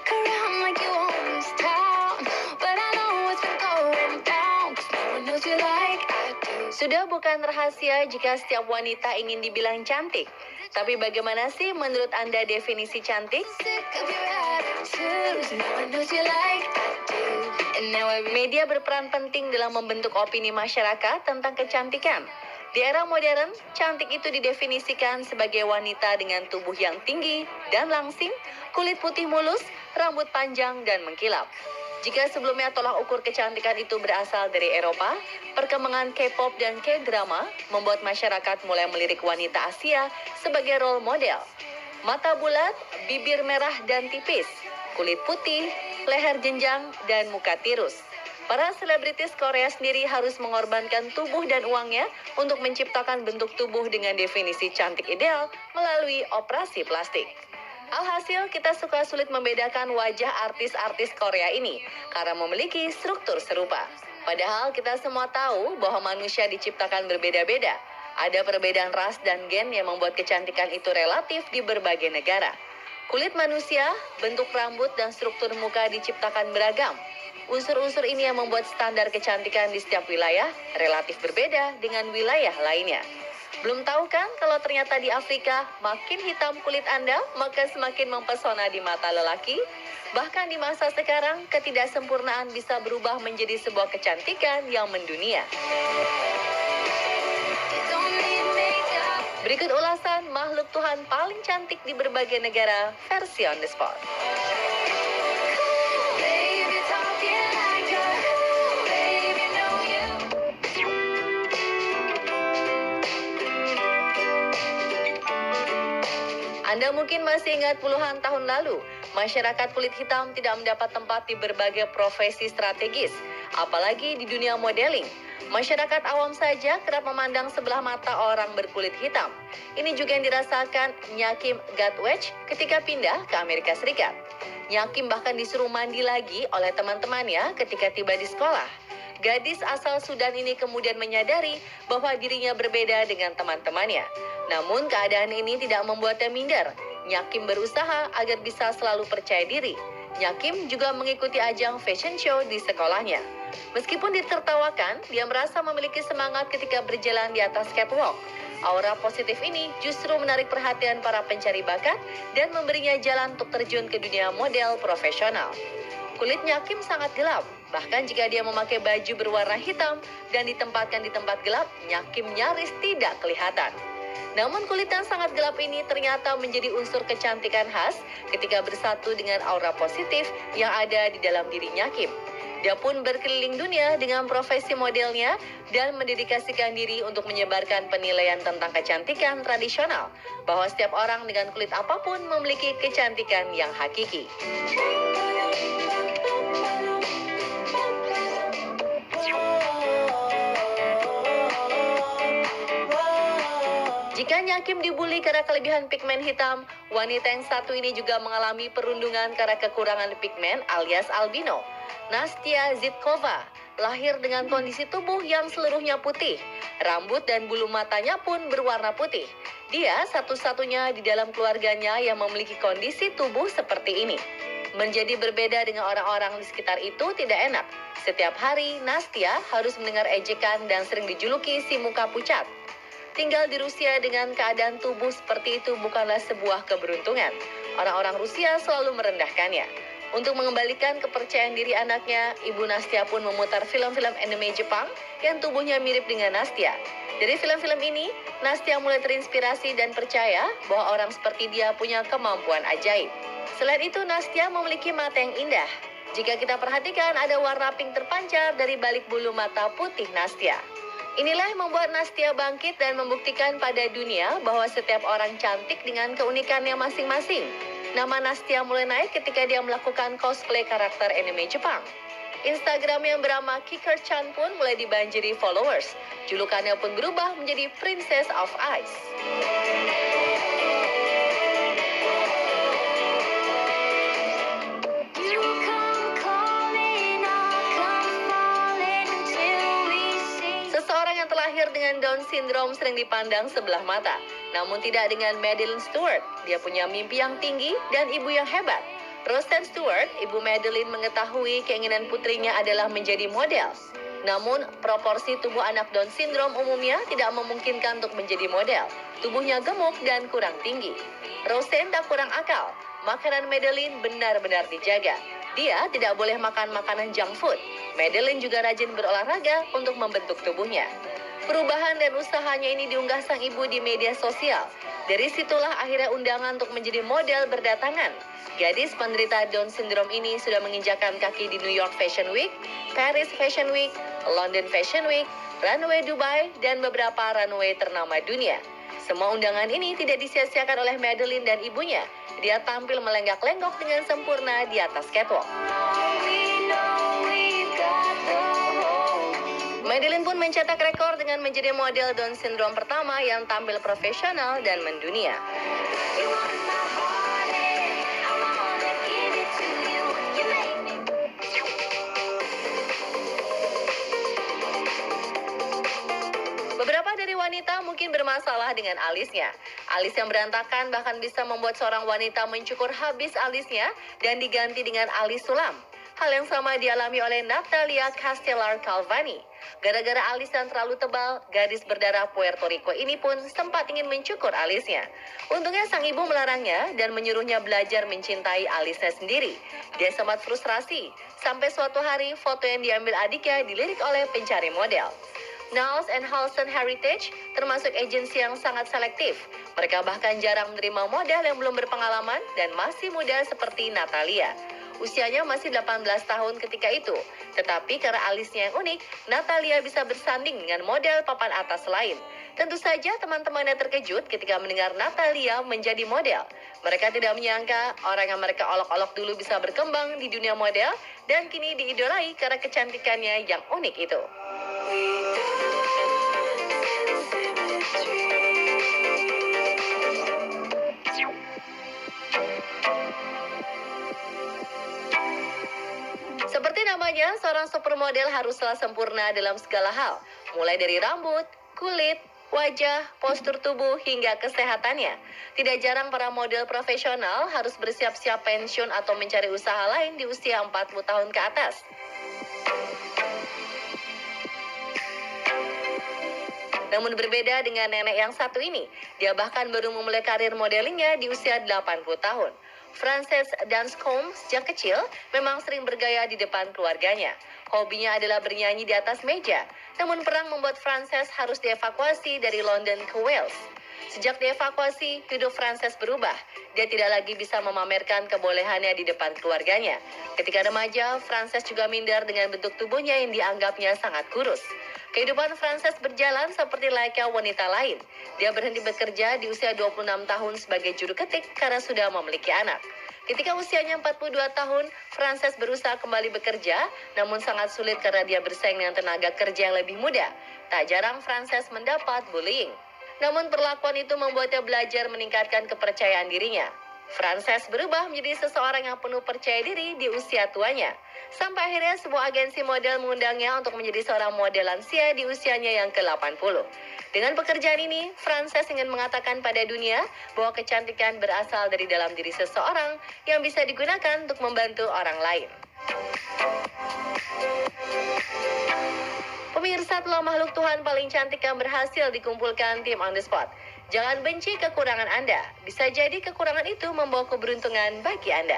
walk around like you own this town, but I know what's been going down, 'cause no one knows you like I do. Sudah bukan rahasia jika setiap wanita ingin dibilang cantik. Tapi bagaimana sih menurut Anda definisi cantik? Sick of your attitudes, no one knows you like I do. And now Media berperan penting dalam membentuk opini masyarakat tentang kecantikan. Di era modern, cantik itu didefinisikan sebagai wanita dengan tubuh yang tinggi dan langsing, kulit putih mulus, rambut panjang dan mengkilap. Jika sebelumnya tolak ukur kecantikan itu berasal dari Eropa, perkembangan K-pop dan K-drama membuat masyarakat mulai melirik wanita Asia sebagai role model. Mata bulat, bibir merah dan tipis, kulit putih, leher jenjang, dan muka tirus. Para selebritis Korea sendiri harus mengorbankan tubuh dan uangnya untuk menciptakan bentuk tubuh dengan definisi cantik ideal melalui operasi plastik. Alhasil, kita suka sulit membedakan wajah artis-artis Korea ini karena memiliki struktur serupa. Padahal kita semua tahu bahwa manusia diciptakan berbeda-beda. Ada perbedaan ras dan gen yang membuat kecantikan itu relatif di berbagai negara. Kulit manusia, bentuk rambut, dan struktur muka diciptakan beragam. Unsur-unsur ini yang membuat standar kecantikan di setiap wilayah relatif berbeda dengan wilayah lainnya. Belum tahu kan kalau ternyata di Afrika makin hitam kulit Anda, maka semakin mempesona di mata lelaki? Bahkan di masa sekarang, ketidaksempurnaan bisa berubah menjadi sebuah kecantikan yang mendunia. Berikut ulasan makhluk Tuhan paling cantik di berbagai negara versi on the spot. Anda mungkin masih ingat puluhan tahun lalu, masyarakat kulit hitam tidak mendapat tempat di berbagai profesi strategis, apalagi di dunia modeling. Masyarakat awam saja kerap memandang sebelah mata orang berkulit hitam. Ini juga yang dirasakan Nyakim Gatwech ketika pindah ke Amerika Serikat. Nyakim bahkan disuruh mandi lagi oleh teman-temannya ketika tiba di sekolah. Gadis asal Sudan ini kemudian menyadari bahwa dirinya berbeda dengan teman-temannya. Namun keadaan ini tidak membuatnya minder. Nyakim berusaha agar bisa selalu percaya diri. Nyakim juga mengikuti ajang fashion show di sekolahnya. Meskipun ditertawakan, dia merasa memiliki semangat ketika berjalan di atas catwalk. Aura positif ini justru menarik perhatian para pencari bakat dan memberinya jalan untuk terjun ke dunia model profesional. Kulit Nyakim sangat gelap. Bahkan jika dia memakai baju berwarna hitam dan ditempatkan di tempat gelap, Nyakim nyaris tidak kelihatan. Namun kulit yang sangat gelap ini ternyata menjadi unsur kecantikan khas ketika bersatu dengan aura positif yang ada di dalam diri Nyakim. Dia pun berkeliling dunia dengan profesi modelnya dan mendedikasikan diri untuk menyebarkan penilaian tentang kecantikan tradisional, bahwa setiap orang dengan kulit apapun memiliki kecantikan yang hakiki. Jika Nyakim dibully karena kelebihan pigmen hitam, wanita yang satu ini juga mengalami perundungan karena kekurangan pigmen alias albino. Nastia Zitkova lahir dengan kondisi tubuh yang seluruhnya putih. Rambut dan bulu matanya pun berwarna putih. Dia satu-satunya di dalam keluarganya yang memiliki kondisi tubuh seperti ini. Menjadi berbeda dengan orang-orang di sekitar itu tidak enak. Setiap hari, Nastia harus mendengar ejekan dan sering dijuluki si muka pucat. Tinggal di Rusia dengan keadaan tubuh seperti itu bukanlah sebuah keberuntungan. Orang-orang Rusia selalu merendahkannya. Untuk mengembalikan kepercayaan diri anaknya, Ibu Nastia pun memutar film-film anime Jepang yang tubuhnya mirip dengan Nastia. Dari film-film ini, Nastia mulai terinspirasi dan percaya bahwa orang seperti dia punya kemampuan ajaib. Selain itu, Nastia memiliki mata yang indah. Jika kita perhatikan, ada warna pink terpancar dari balik bulu mata putih Nastia. Inilah yang membuat Nastia bangkit dan membuktikan pada dunia bahwa setiap orang cantik dengan keunikannya masing-masing. Nama Nastia mulai naik ketika dia melakukan cosplay karakter anime Jepang. Instagram yang bernama Kicker-chan pun mulai dibanjiri followers. Julukannya pun berubah menjadi Princess of Ice. Terlahir dengan Down syndrome sering dipandang sebelah mata. Namun tidak dengan Madeline Stewart. Dia punya mimpi yang tinggi dan ibu yang hebat. Roseanne Stewart, ibu Madeline mengetahui keinginan putrinya adalah menjadi model. Namun, proporsi tubuh anak Down syndrome umumnya tidak memungkinkan untuk menjadi model. Tubuhnya gemuk dan kurang tinggi. Roseanne tak kurang akal. Makanan Madeline benar-benar dijaga. Dia tidak boleh makan makanan junk food. Madeline juga rajin berolahraga untuk membentuk tubuhnya. Perubahan dan usahanya ini diunggah sang ibu di media sosial. Dari situlah akhirnya undangan untuk menjadi model berdatangan. Gadis penderita Down syndrome ini sudah menginjakan kaki di New York Fashion Week, Paris Fashion Week, London Fashion Week, runway Dubai, dan beberapa runway ternama dunia. Semua undangan ini tidak disia-siakan oleh Madeline dan ibunya. Dia tampil melenggak-lenggok dengan sempurna di atas catwalk. Madeline pun mencetak rekor dengan menjadi model Down syndrome pertama yang tampil profesional dan mendunia. Beberapa dari wanita mungkin bermasalah dengan alisnya. Alis yang berantakan bahkan bisa membuat seorang wanita mencukur habis alisnya dan diganti dengan alis sulam. Hal yang sama dialami oleh Natalia Castellar-Calvani. Gara-gara alis yang terlalu tebal, gadis berdarah Puerto Rico ini pun sempat ingin mencukur alisnya. Untungnya sang ibu melarangnya dan menyuruhnya belajar mencintai alisnya sendiri. Dia sempat frustrasi, sampai suatu hari foto yang diambil adiknya dilirik oleh pencari model. Knowles & Halston Heritage termasuk agensi yang sangat selektif. Mereka bahkan jarang menerima model yang belum berpengalaman dan masih muda seperti Natalia. Usianya masih 18 tahun ketika itu. Tetapi karena alisnya yang unik, Natalia bisa bersanding dengan model papan atas lain. Tentu saja teman-temannya terkejut ketika mendengar Natalia menjadi model. Mereka tidak menyangka orang yang mereka olok-olok dulu bisa berkembang di dunia model dan kini diidolai karena kecantikannya yang unik itu. Seperti namanya, seorang supermodel haruslah sempurna dalam segala hal, mulai dari rambut, kulit, wajah, postur tubuh, hingga kesehatannya. Tidak jarang para model profesional harus bersiap-siap pensiun atau mencari usaha lain di usia 40 tahun ke atas. Namun berbeda dengan nenek yang satu ini, dia bahkan baru memulai karir modelingnya di usia 80 tahun. Frances Danscombe sejak kecil memang sering bergaya di depan keluarganya. Hobinya adalah bernyanyi di atas meja. Namun perang membuat Frances harus dievakuasi dari London ke Wales. Sejak dievakuasi, hidup Frances berubah. Dia tidak lagi bisa memamerkan kebolehannya di depan keluarganya. Ketika remaja, Frances juga minder dengan bentuk tubuhnya yang dianggapnya sangat kurus. Kehidupan Frances berjalan seperti layaknya wanita lain. Dia berhenti bekerja di usia 26 tahun sebagai juru ketik karena sudah memiliki anak. Ketika usianya 42 tahun, Frances berusaha kembali bekerja, namun sangat sulit karena dia bersaing dengan tenaga kerja yang lebih muda. Tak jarang Frances mendapat bullying. Namun perlakuan itu membuatnya belajar meningkatkan kepercayaan dirinya. Frances berubah menjadi seseorang yang penuh percaya diri di usia tuanya. Sampai akhirnya sebuah agensi model mengundangnya untuk menjadi seorang model lansia di usianya yang ke-80. Dengan pekerjaan ini, Frances ingin mengatakan pada dunia bahwa kecantikan berasal dari dalam diri seseorang yang bisa digunakan untuk membantu orang lain. Pemirsa, telah makhluk Tuhan paling cantik yang berhasil dikumpulkan tim On The Spot. Jangan benci kekurangan Anda. Bisa jadi kekurangan itu membawa keberuntungan bagi Anda.